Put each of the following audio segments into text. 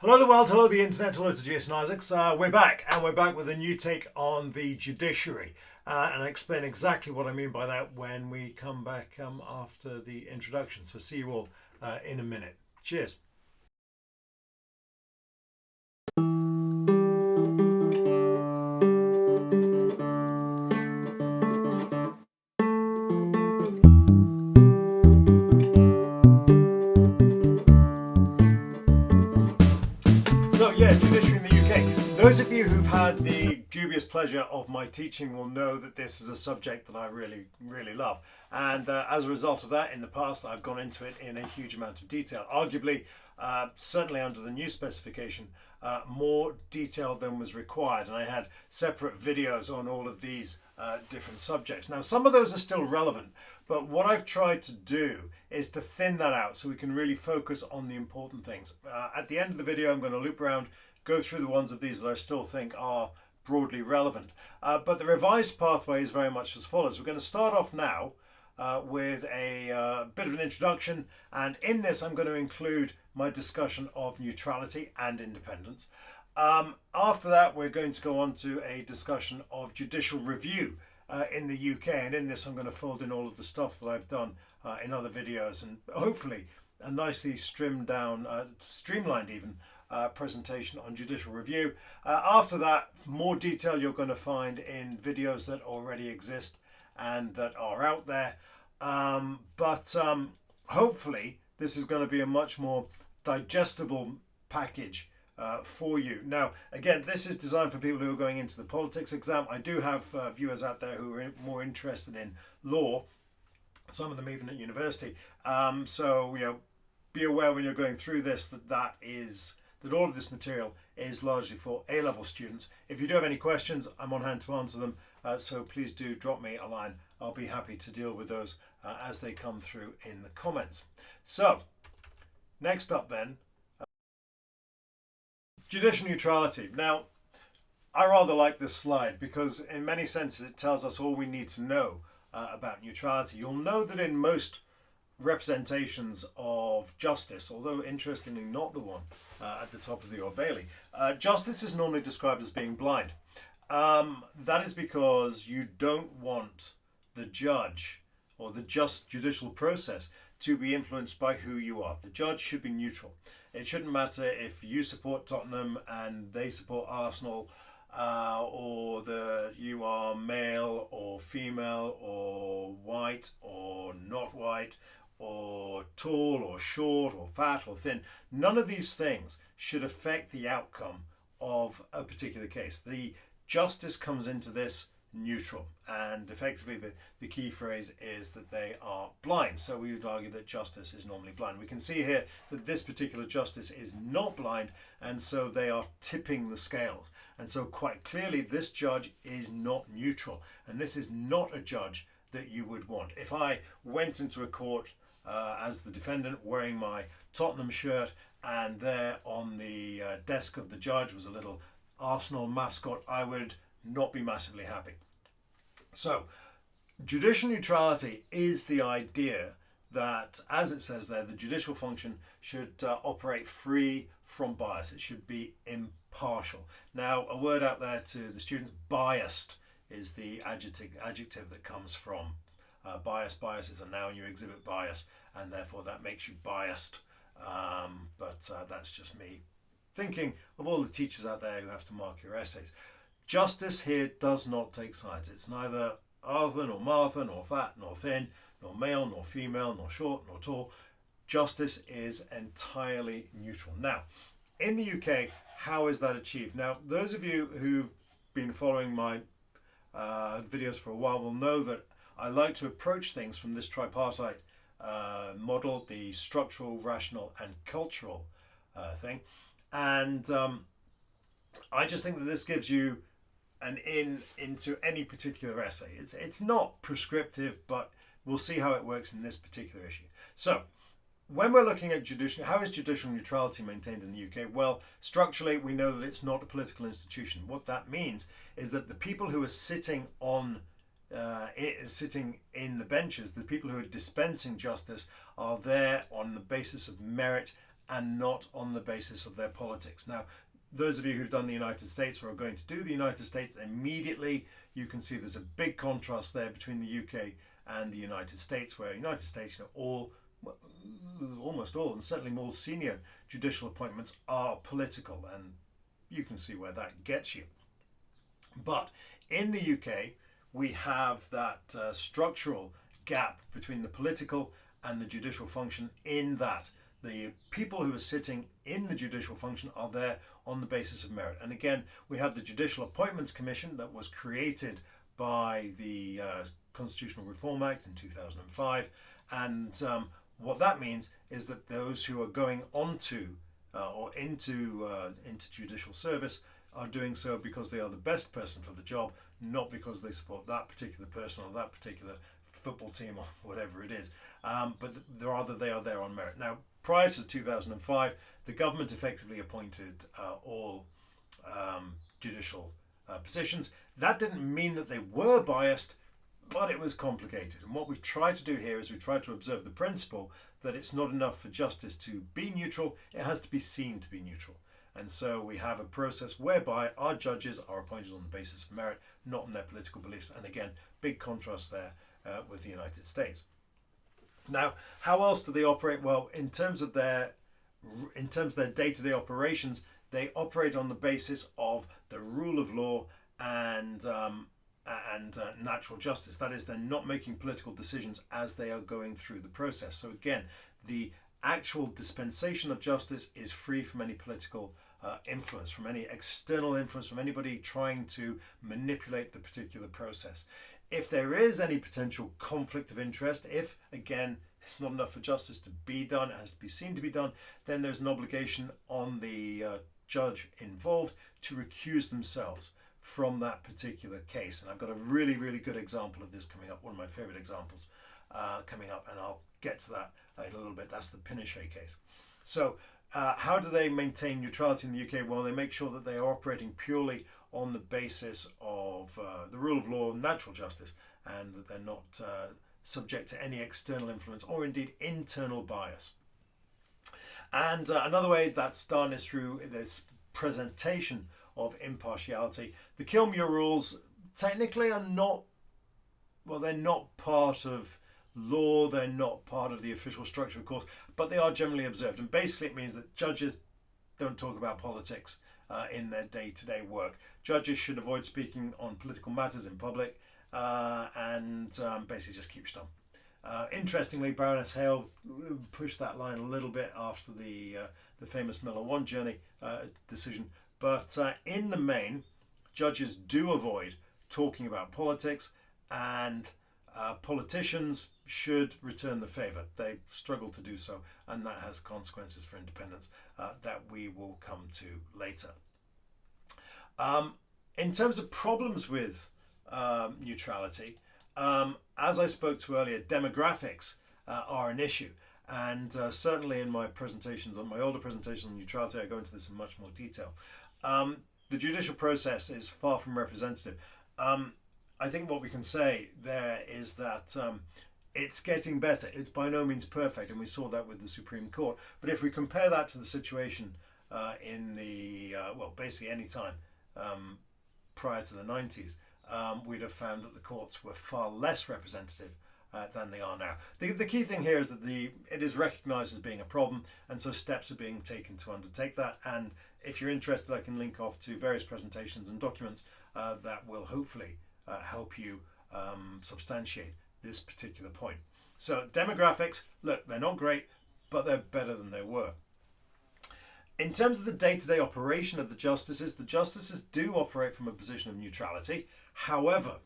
Hello the world, hello the internet, hello to Jason Isaacs. We're back, and we're back with a new take on the judiciary. And I'll explain exactly what I mean by that when we come back after the introduction. So see you all in a minute. Cheers. So yeah, judiciary in the UK. Those of you who've had the dubious pleasure of my teaching will know that this is a subject that I really, really love. And as a result of that, in the past, I've gone into it in a huge amount of detail. Arguably, certainly under the new specification, more detail than was required. And I had separate videos on all of these different subjects. Now, some of those are still relevant, but what I've tried to do is to thin that out so we can really focus on the important things. At the end of the video, I'm going to loop around, go through the ones of these that I still think are broadly relevant. But the revised pathway is very much as follows. We're going to start off now with a bit of an introduction, and in this I'm going to include my discussion of neutrality and independence. After that, we're going to go on to a discussion of judicial review in the UK, and in this I'm going to fold in all of the stuff that I've done in other videos, and hopefully a nicely streamlined even presentation on judicial review. After that, more detail you're going to find in videos that already exist and that are out there, but hopefully this is going to be a much more digestible package for you. Now, again, this is designed for people who are going into the politics exam. I do have viewers out there who are more interested in law, some of them even at university. So, be aware when you're going through this that all of this material is largely for A-level students. If you do have any questions, I'm on hand to answer them. So please do drop me a line. I'll be happy to deal with those as they come through in the comments. So, next up then, judicial neutrality. Now, I rather like this slide because in many senses it tells us all we need to know about neutrality. You'll know that in most representations of justice, although interestingly not the one at the top of the Old Bailey, justice is normally described as being blind. That is because you don't want the judge or the just judicial process to be influenced by who you are. The judge should be neutral. It shouldn't matter if you support Tottenham and they support Arsenal, or that you are male or female or white or not white or tall or short or fat or thin. None of these things should affect the outcome of a particular case. The justice comes into this neutral, and effectively the key phrase is that they are blind. So we would argue that justice is normally blind. We can see here that this particular justice is not blind, and so they are tipping the scales. And so quite clearly this judge is not neutral, and this is not a judge that you would want. If I went into a court as the defendant wearing my Tottenham shirt, and there on the desk of the judge was a little Arsenal mascot, I would not be massively happy. So, judicial neutrality is the idea that, as it says there, the judicial function should operate free from bias. It should be impartial. Now, a word out there to the students: biased is the adjective that comes from bias. Bias is a noun. You exhibit bias, and therefore that makes you biased. But that's just me thinking of all the teachers out there who have to mark your essays. Justice here does not take sides. It's neither Arthur nor Martha nor fat nor thin nor male nor female nor short nor tall. Justice is entirely neutral. Now, in the UK, how is that achieved? Now, those of you who've been following my videos for a while will know that I like to approach things from this tripartite model, the structural, rational and cultural thing. And I just think that this gives you an into any particular essay. It's not prescriptive, but we'll see how it works in this particular issue. So, when we're looking at how is judicial neutrality maintained in the UK? Well, structurally, we know that it's not a political institution. What that means is that the people who are sitting in the benches, the people who are dispensing justice, are there on the basis of merit and not on the basis of their politics. Now, those of you who've done the United States or are going to do the United States immediately, you can see there's a big contrast there between the UK and the United States, where the United States, almost all, and certainly more senior judicial appointments are political, and you can see where that gets you. But in the UK, we have that structural gap between the political and the judicial function, in that the people who are sitting in the judicial function are there on the basis of merit. And again, we have the Judicial Appointments Commission that was created by the Constitutional Reform Act in 2005. And what that means is that those who are going onto or into judicial service are doing so because they are the best person for the job, not because they support that particular person or that particular football team or whatever it is. But rather they are there on merit. Now, prior to 2005, the government effectively appointed all judicial positions. That didn't mean that they were biased, but it was complicated. And what we've tried to do here is we've tried to observe the principle that it's not enough for justice to be neutral, it has to be seen to be neutral. And so we have a process whereby our judges are appointed on the basis of merit, not on their political beliefs. And again, big contrast there with the United States. Now, how else do they operate? Well, in terms of their day-to-day operations, they operate on the basis of the rule of law and natural justice. That is, they're not making political decisions as they are going through the process. So again, the actual dispensation of justice is free from any political influence, from any external influence, from anybody trying to manipulate the particular process. If there is any potential conflict of interest, if, again, it's not enough for justice to be done, it has to be seen to be done, then there's an obligation on the judge involved to recuse themselves from that particular case. And I've got a really, really good example of this coming up, one of my favourite examples coming up, and I'll get to that in a little bit. That's the Pinochet case. So how do they maintain neutrality in the UK? Well, they make sure that they are operating purely on the basis of the rule of law and natural justice, and that they're not subject to any external influence or indeed internal bias. And another way that's done is through this presentation of impartiality. The Kilmuir rules technically are not, well, they're not part of law, they're not part of the official structure, of course, but they are generally observed. And basically it means that judges don't talk about politics in their day-to-day work. Judges should avoid speaking on political matters in public and basically just keep stum. Interestingly, Baroness Hale pushed that line a little bit after the famous Miller 1 journey decision, but in the main, judges do avoid talking about politics, and politicians should return the favour. They struggle to do so, and that has consequences for independence that we will come to later. In terms of problems with neutrality, as I spoke to earlier, demographics are an issue. And certainly in my presentations, on my older presentations on neutrality, I go into this in much more detail. The judicial process is far from representative. I think what we can say there is that it's getting better. It's by no means perfect, and we saw that with the Supreme Court. But if we compare that to the situation in the, basically any time prior to the 90s, we'd have found that the courts were far less representative than they are now. The key thing here is that it is recognised as being a problem, and so steps are being taken to undertake that. And if you're interested, I can link off to various presentations and documents that will hopefully help you substantiate this particular point. So demographics, look, they're not great, but they're better than they were. In terms of the day-to-day operation of the justices do operate from a position of neutrality. However,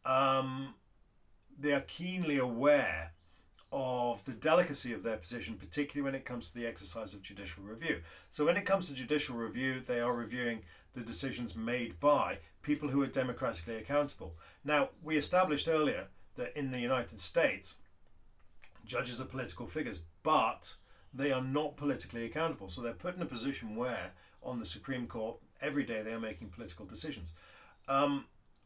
they are keenly aware of the delicacy of their position, particularly when it comes to the exercise of judicial review. So when it comes to judicial review, they are reviewing the decisions made by people who are democratically accountable. Now, we established earlier that in the United States, judges are political figures, but they are not politically accountable. So they're put in a position where, on the Supreme Court, every day they are making political decisions.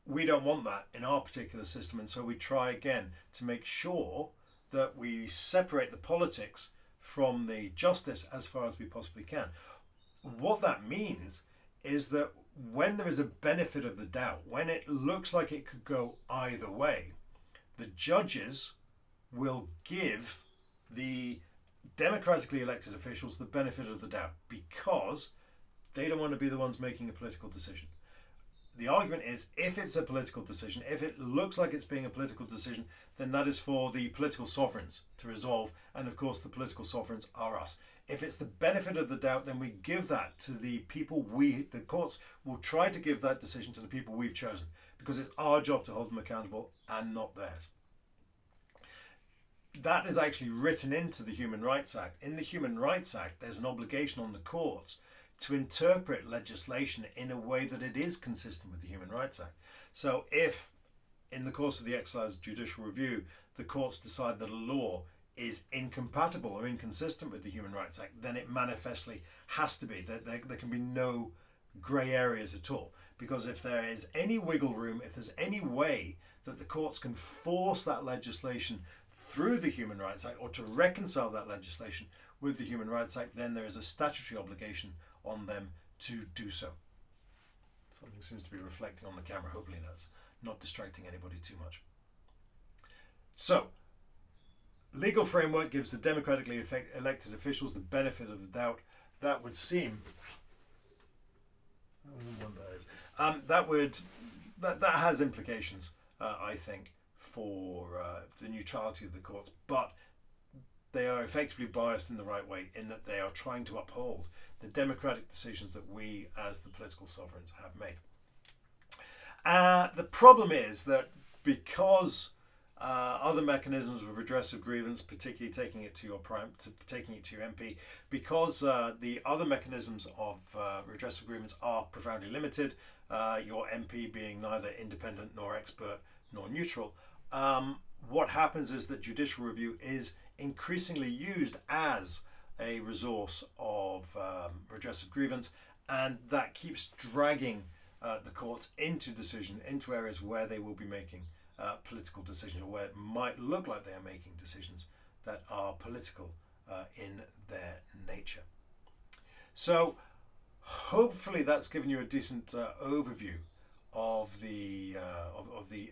We don't want that in our particular system, and so we try again to make sure that we separate the politics from the justice as far as we possibly can. What that means is that when there is a benefit of the doubt, when it looks like it could go either way, the judges will give the democratically elected officials the benefit of the doubt because they don't want to be the ones making a political decision. The argument is, if it's a political decision, if it looks like it's being a political decision, then that is for the political sovereigns to resolve. And of course, the political sovereigns are us. If it's the benefit of the doubt, then we give that to the people the courts will try to give that decision to the people we've chosen, because it's our job to hold them accountable and not theirs. That is actually written into the Human Rights Act. In the Human Rights Act, there's an obligation on the courts to interpret legislation in a way that it is consistent with the Human Rights Act. So if, in the course of the exercise of judicial review, the courts decide that a law is incompatible or inconsistent with the Human Rights Act, then it manifestly has to be. There can be no grey areas at all. Because if there is any wiggle room, if there's any way that the courts can force that legislation through the Human Rights Act or to reconcile that legislation with the Human Rights Act, then there is a statutory obligation on them to do so. Something seems to be reflecting on the camera. Hopefully that's not distracting anybody too much. So, legal framework gives the democratically elected officials the benefit of the doubt. That would seem... I don't know what that is. That has implications, I think, for the neutrality of the courts, but they are effectively biased in the right way, in that they are trying to uphold the democratic decisions that we as the political sovereigns have made. The problem is that because other mechanisms of redress of grievance, particularly taking it to your MP, because the other mechanisms of redress of grievance are profoundly limited, your MP being neither independent nor expert nor neutral, what happens is that judicial review is increasingly used as a resource of redress of grievance, and that keeps dragging the courts into areas where they will be making political decisions, or where it might look like they are making decisions that are political in their nature. So hopefully that's given you a decent overview of the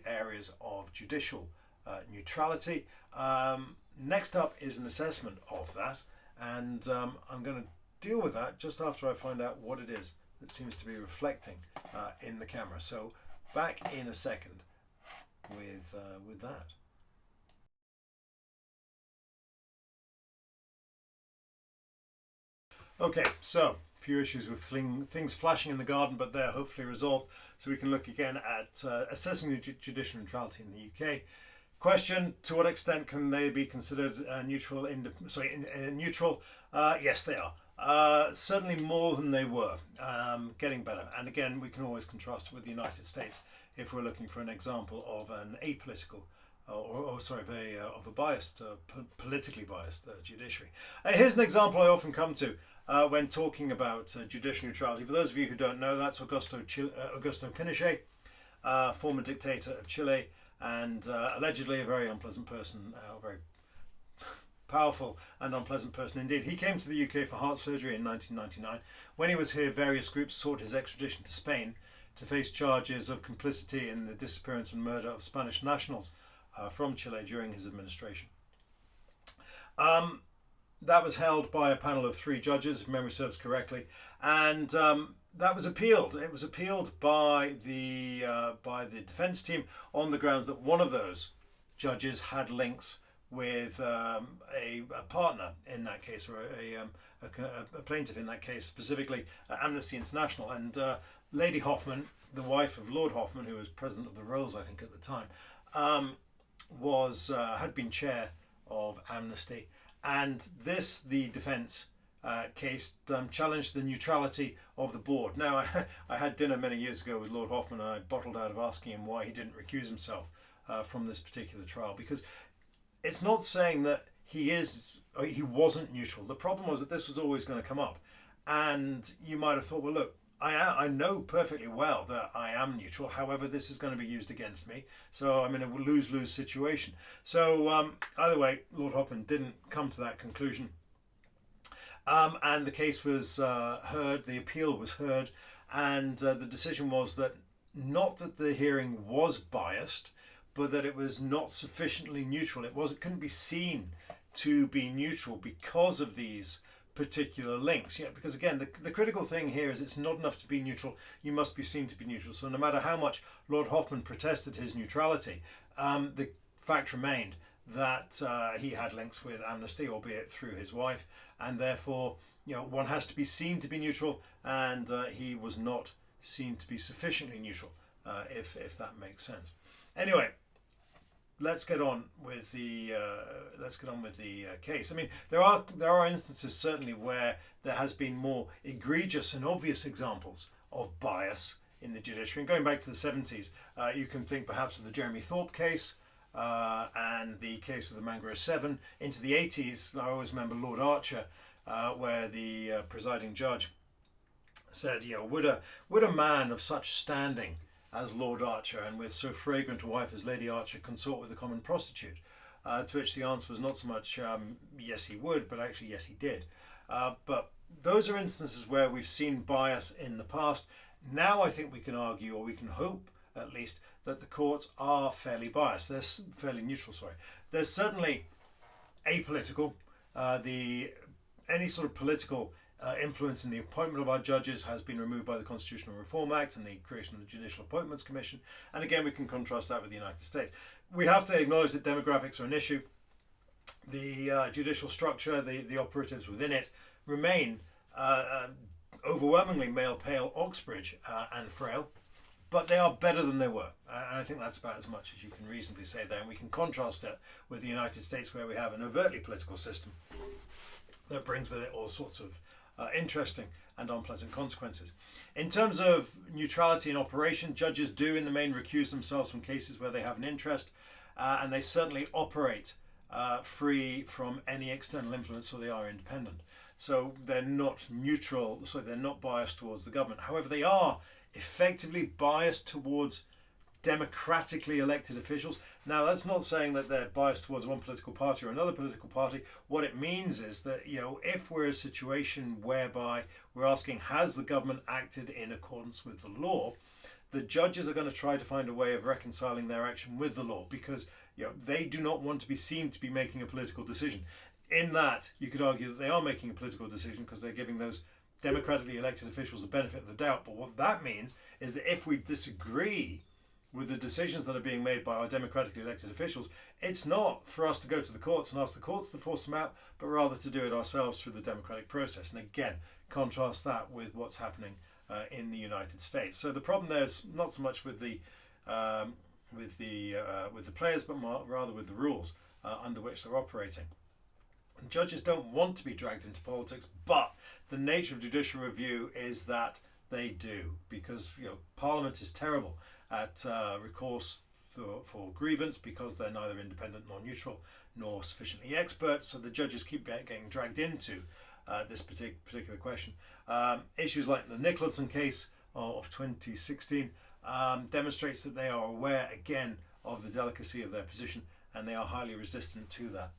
areas of judicial neutrality. Next up is an assessment of that, and I'm going to deal with that just after I find out what it is that seems to be reflecting in the camera. So back in a second with that. Okay, so a few issues with things flashing in the garden, but they're hopefully resolved, so we can look again at assessing the judicial neutrality in the UK. Question: to what extent can they be considered neutral? Neutral? Yes, they are. Certainly more than they were. Getting better. And again, we can always contrast it with the United States if we're looking for an example of an apolitical, of a biased, politically biased judiciary. Here's an example I often come to when talking about judicial neutrality. For those of you who don't know, that's Augusto Pinochet, former dictator of Chile, and allegedly a very unpleasant person, very powerful and unpleasant person indeed. He came to the UK for heart surgery in 1999. When he was here, various groups sought his extradition to Spain to face charges of complicity in the disappearance and murder of Spanish nationals from Chile during his administration. That was held by a panel of 3 judges, if memory serves correctly, and that was appealed. It was appealed by the defence team on the grounds that one of those judges had links with a partner in that case, or a plaintiff in that case, specifically Amnesty International. And Lady Hoffman, the wife of Lord Hoffman, who was president of the Rolls, I think, at the time, had been chair of Amnesty. And the defence case challenged the neutrality of the board. Now, I had dinner many years ago with Lord Hoffman, and I bottled out of asking him why he didn't recuse himself from this particular trial, because it's not saying that he wasn't neutral. The problem was that this was always going to come up, and you might have thought, well, look, I know perfectly well that I am neutral. However, this is going to be used against me, so I'm in a lose-lose situation. So either way, Lord Hoffman didn't come to that conclusion. And the case was heard, the appeal was heard, and the decision was that not that the hearing was biased, but that it was not sufficiently neutral. It couldn't be seen to be neutral because of these particular links. Yeah, because again, the critical thing here is it's not enough to be neutral. You must be seen to be neutral. So no matter how much Lord Hoffman protested his neutrality, the fact remained that he had links with Amnesty, albeit through his wife, and therefore, one has to be seen to be neutral, and he was not seen to be sufficiently neutral, if that makes sense. Anyway, let's get on with the case. I mean, there are instances certainly where there has been more egregious and obvious examples of bias in the judiciary. And going back to the 70s, you can think perhaps of the Jeremy Thorpe case and the case of the Mangrove 7. Into the 80s, I always remember Lord Archer, where the presiding judge said, would a man of such standing as Lord Archer and with so fragrant a wife as Lady Archer consort with a common prostitute? To which the answer was not so much yes he would, but actually yes he did. But those are instances where we've seen bias in the past. Now I think we can argue, or we can hope at least, that the courts are fairly biased. They're fairly neutral, sorry. They're certainly apolitical. Any sort of political influence in the appointment of our judges has been removed by the Constitutional Reform Act and the creation of the Judicial Appointments Commission. And again, we can contrast that with the United States. We have to acknowledge that demographics are an issue. The judicial structure, the operatives within it, remain overwhelmingly male, pale, Oxbridge and frail, but they are better than they were. And I think that's about as much as you can reasonably say there. And we can contrast it with the United States, where we have an overtly political system that brings with it all sorts of interesting and unpleasant consequences. In terms of neutrality in operation, judges do in the main recuse themselves from cases where they have an interest, and they certainly operate free from any external influence, so they are independent. So they're not neutral, so they're not biased towards the government. However, they are effectively biased towards democratically elected officials. Now, that's not saying that they're biased towards one political party or another political party. What it means is that, if we're in a situation whereby we're asking, has the government acted in accordance with the law, the judges are going to try to find a way of reconciling their action with the law, because they do not want to be seen to be making a political decision. In that, you could argue that they are making a political decision because they're giving those democratically elected officials the benefit of the doubt. But what that means is that if we disagree with the decisions that are being made by our democratically elected officials, it's not for us to go to the courts and ask the courts to force them out, but rather to do it ourselves through the democratic process. And again, contrast that with what's happening in the United States. So the problem there is not so much with the players, but rather with the rules under which they're operating. And judges don't want to be dragged into politics, but the nature of judicial review is that they do, because Parliament is terrible at recourse for grievance, because they're neither independent nor neutral nor sufficiently expert. So the judges keep getting dragged into this particular question. Issues like the Nicholson case of 2016 demonstrates that they are aware again of the delicacy of their position, and they are highly resistant to that.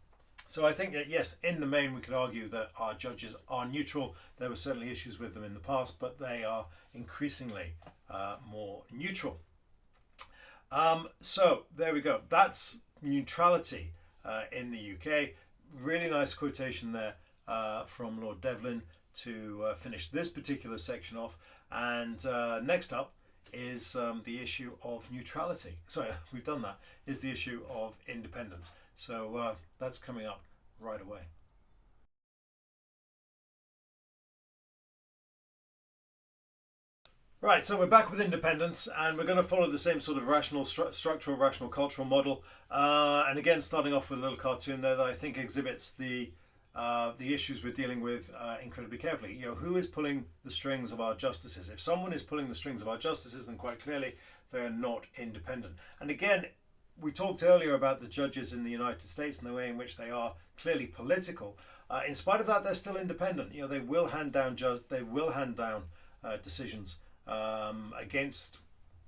So I think that, yes, in the main we could argue that our judges are neutral. There were certainly issues with them in the past, but they are increasingly more neutral. So there we go. That's neutrality in the UK. Really nice quotation there from Lord Devlin to finish this particular section off. And next up is the issue of neutrality. Sorry, we've done that. Is the issue of independence. So that's coming up right away. Right, so we're back with independence, and we're going to follow the same sort of rational, structural, rational, cultural model. And again, starting off with a little cartoon there that I think exhibits the issues we're dealing with incredibly carefully. Who is pulling the strings of our justices? If someone is pulling the strings of our justices, then quite clearly they are not independent. And again, we talked earlier about the judges in the United States and the way in which they are clearly political. In spite of that, they're still independent. They will hand down decisions against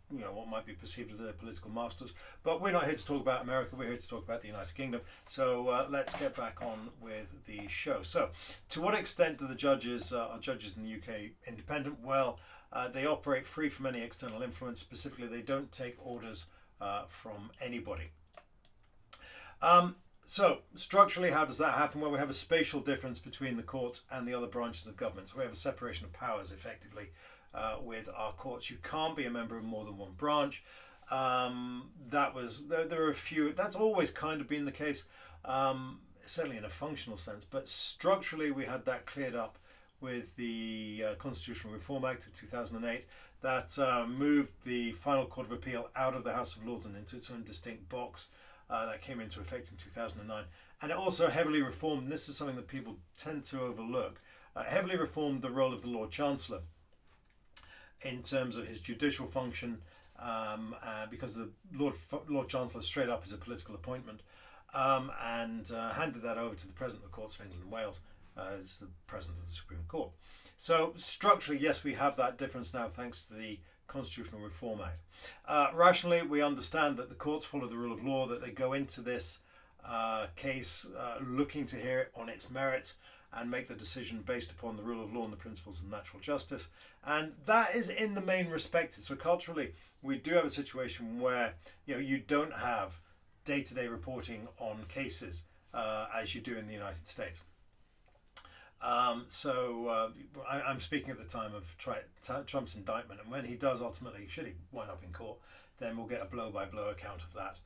what might be perceived as their political masters. But we're not here to talk about America. We're here to talk about the United Kingdom. So let's get back on with the show. So, to what extent do the judges are judges in the UK independent? Well, they operate free from any external influence. Specifically, they don't take orders from anybody. So, structurally, how does that happen? Well, we have a spatial difference between the courts and the other branches of government. So we have a separation of powers, effectively, with our courts. You can't be a member of more than one branch. There are a few. That's always kind of been the case, certainly in a functional sense. But structurally, we had that cleared up with the Constitutional Reform Act of 2008 that moved the final Court of Appeal out of the House of Lords and into its own distinct box. That came into effect in 2009. And it also heavily reformed, and this is something that people tend to overlook, heavily reformed the role of the Lord Chancellor in terms of his judicial function, because the Lord Chancellor straight up is a political appointment, and handed that over to the President of the Courts of England and Wales as the President of the Supreme Court. So structurally, yes, we have that difference now thanks to the Constitutional Reform Act. Rationally, we understand that the courts follow the rule of law, that they go into this case looking to hear it on its merits and make the decision based upon the rule of law and the principles of natural justice. And that is in the main respected. So culturally, we do have a situation where you don't have day-to-day reporting on cases as you do in the United States. I'm speaking at the time of Trump's indictment, and when he does ultimately, should he wind up in court, then we'll get a blow-by-blow account of that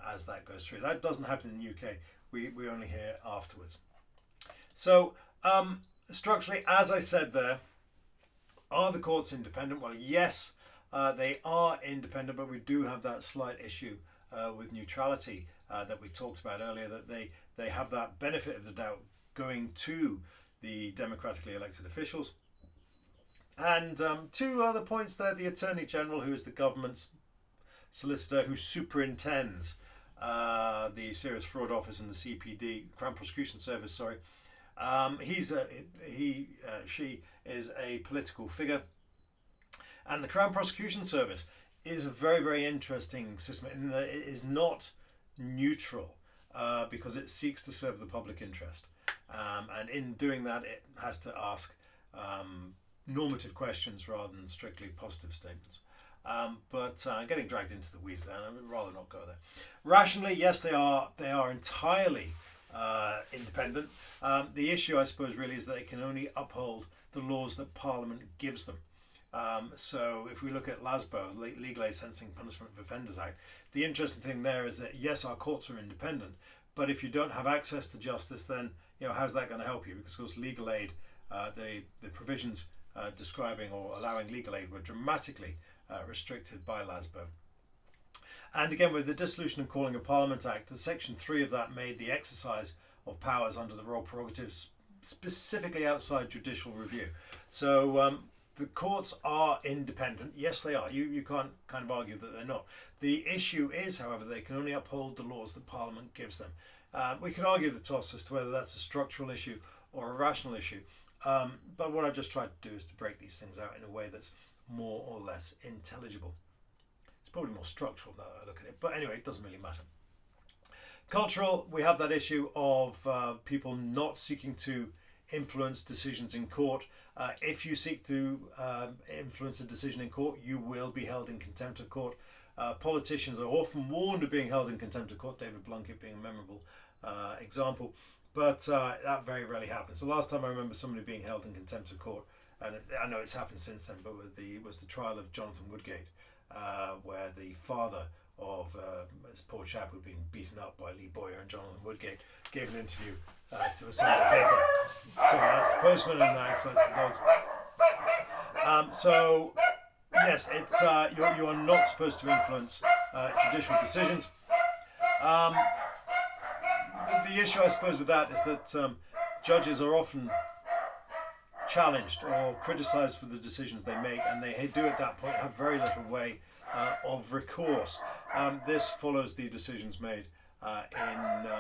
as that goes through. That doesn't happen in the UK. We only hear afterwards. So structurally, as I said there, are the courts independent? Well, yes, they are independent, but we do have that slight issue with neutrality that we talked about earlier, that they have that benefit of the doubt going to the democratically elected officials. And two other points there: the Attorney General, who is the government's solicitor, who superintends the Serious Fraud Office and the CPD, Crown Prosecution Service, she is a political figure. And the Crown Prosecution Service is a very, very interesting system in that it is not neutral because it seeks to serve the public interest. And in doing that, it has to ask normative questions rather than strictly positive statements. But getting dragged into the weeds there, I would rather not go there. Rationally, yes, they are entirely independent. The issue, I suppose, really is that they can only uphold the laws that Parliament gives them. So if we look at LASPO, Legal Aid Sentencing Punishment of Offenders Act, the interesting thing there is that, yes, our courts are independent, but if you don't have access to justice, then how's that going to help you? Because, of course, legal aid, the provisions describing or allowing legal aid were dramatically restricted by LASPO. And again, with the Dissolution and Calling of Parliament Act, the Section 3 of that made the exercise of powers under the royal prerogatives specifically outside judicial review. So the courts are independent. Yes, they are. You can't kind of argue that they're not. The issue is, however, they can only uphold the laws that Parliament gives them. We can argue the toss as to whether that's a structural issue or a rational issue. But what I've just tried to do is to break these things out in a way that's more or less intelligible. It's probably more structural now that I look at it. But anyway, it doesn't really matter. Cultural, we have that issue of people not seeking to influence decisions in court. If you seek to influence a decision in court, you will be held in contempt of court. Politicians are often warned of being held in contempt of court, David Blunkett being a memorable example, but that very rarely happens. The last time I remember somebody being held in contempt of court, and I know it's happened since then, but was the trial of Jonathan Woodgate, where the father of this poor chap who'd been beaten up by Lee Boyer and Jonathan Woodgate gave an interview to a Sunday paper. So that's the postman and that excites the dogs. So yes, it's you are not supposed to influence judicial decisions. The issue, I suppose, with that is that judges are often challenged or criticised for the decisions they make, and they do at that point have very little way of recourse. This follows the decisions made in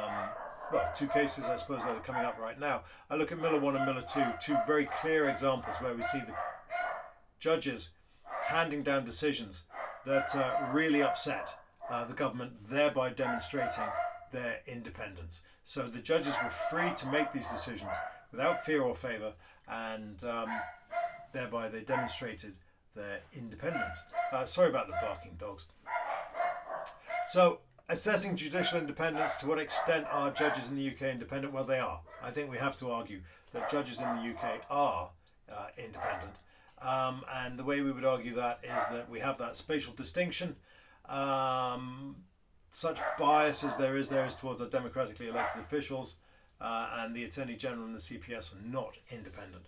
two cases, I suppose, that are coming up right now. I look at Miller 1 and Miller 2, two very clear examples where we see the judges handing down decisions that really upset the government, thereby demonstrating their independence. So the judges were free to make these decisions without fear or favour, and thereby they demonstrated their independence. Sorry about the barking dogs. So, assessing judicial independence, to what extent are judges in the UK independent? Well, they are. I think we have to argue that judges in the UK are independent. And the way we would argue that is that we have that spatial distinction. Such bias as there is towards our democratically elected officials, and the Attorney General and the CPS are not independent.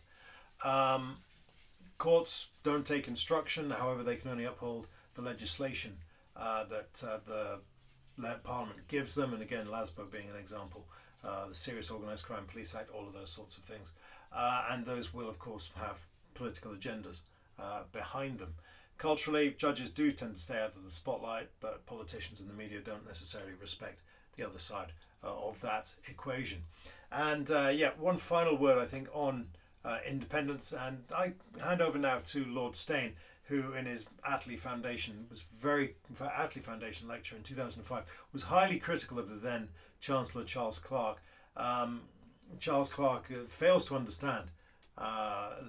Courts don't take instruction, however they can only uphold the legislation that the Parliament gives them, and again LASPO being an example, the Serious Organised Crime Police Act, all of those sorts of things, and those will of course have political agendas behind them. Culturally, judges do tend to stay out of the spotlight, but politicians and the media don't necessarily respect the other side of that equation. And one final word I think on independence, and I hand over now to Lord Steyn, who in his Attlee Foundation Foundation lecture in 2005 was highly critical of the then Chancellor Charles Clarke. Charles Clarke fails to understand,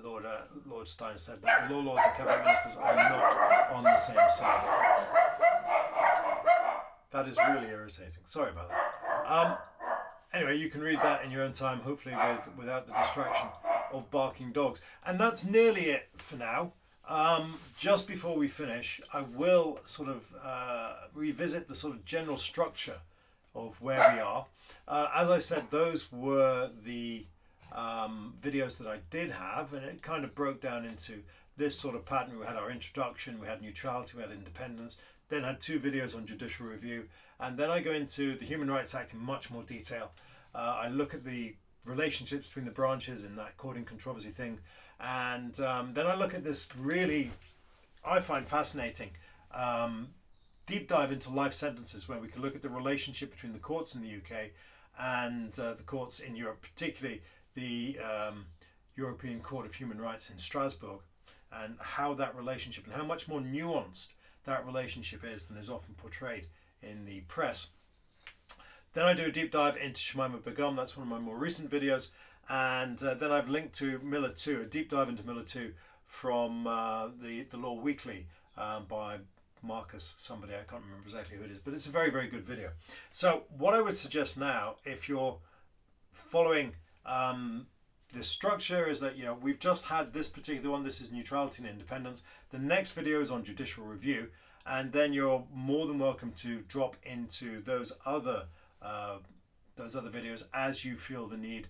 Lord Steyn said, that the law lords and cabinet ministers are not on the same side. That is really irritating. Sorry about that. Anyway, you can read that in your own time, hopefully without the distraction of barking dogs. And that's nearly it for now. Just before we finish, I will sort of revisit the sort of general structure of where we are. As I said, those were the videos that I did have, and it kind of broke down into this sort of pattern. We had our introduction, we had neutrality, we had independence, then had 2 videos on judicial review, and then I go into the Human Rights Act in much more detail. I look at the relationships between the branches in that courting controversy thing, and then I look at this really, I find fascinating, deep dive into life sentences, where we can look at the relationship between the courts in the UK and the courts in Europe, particularly the European Court of Human Rights in Strasbourg, and how that relationship and how much more nuanced that relationship is than is often portrayed in the press. Then I do a deep dive into Shamima Begum. That's one of my more recent videos. And then I've linked to Miller 2, a deep dive into Miller 2 from the Law Weekly by Marcus somebody. I can't remember exactly who it is, but it's a very, very good video. So what I would suggest now, if you're following this structure, is that, we've just had this particular one. This is neutrality and independence. The next video is on judicial review, and then you're more than welcome to drop into those other videos as you feel the need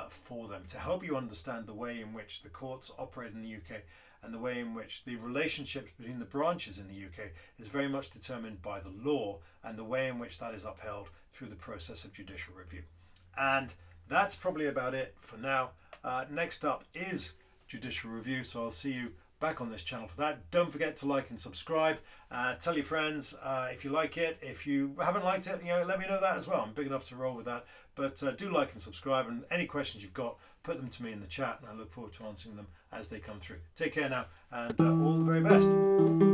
for them, to help you understand the way in which the courts operate in the UK and the way in which the relationships between the branches in the UK is very much determined by the law, and the way in which that is upheld through the process of judicial review. And that's probably about it for now. Next up is judicial review, so I'll see you back on this channel for that. Don't forget to like and subscribe. Tell your friends if you like it. If you haven't liked it, let me know that as well. I'm big enough to roll with that. But do like and subscribe, and any questions you've got, put them to me in the chat, and I look forward to answering them as they come through. Take care now, and all the very best.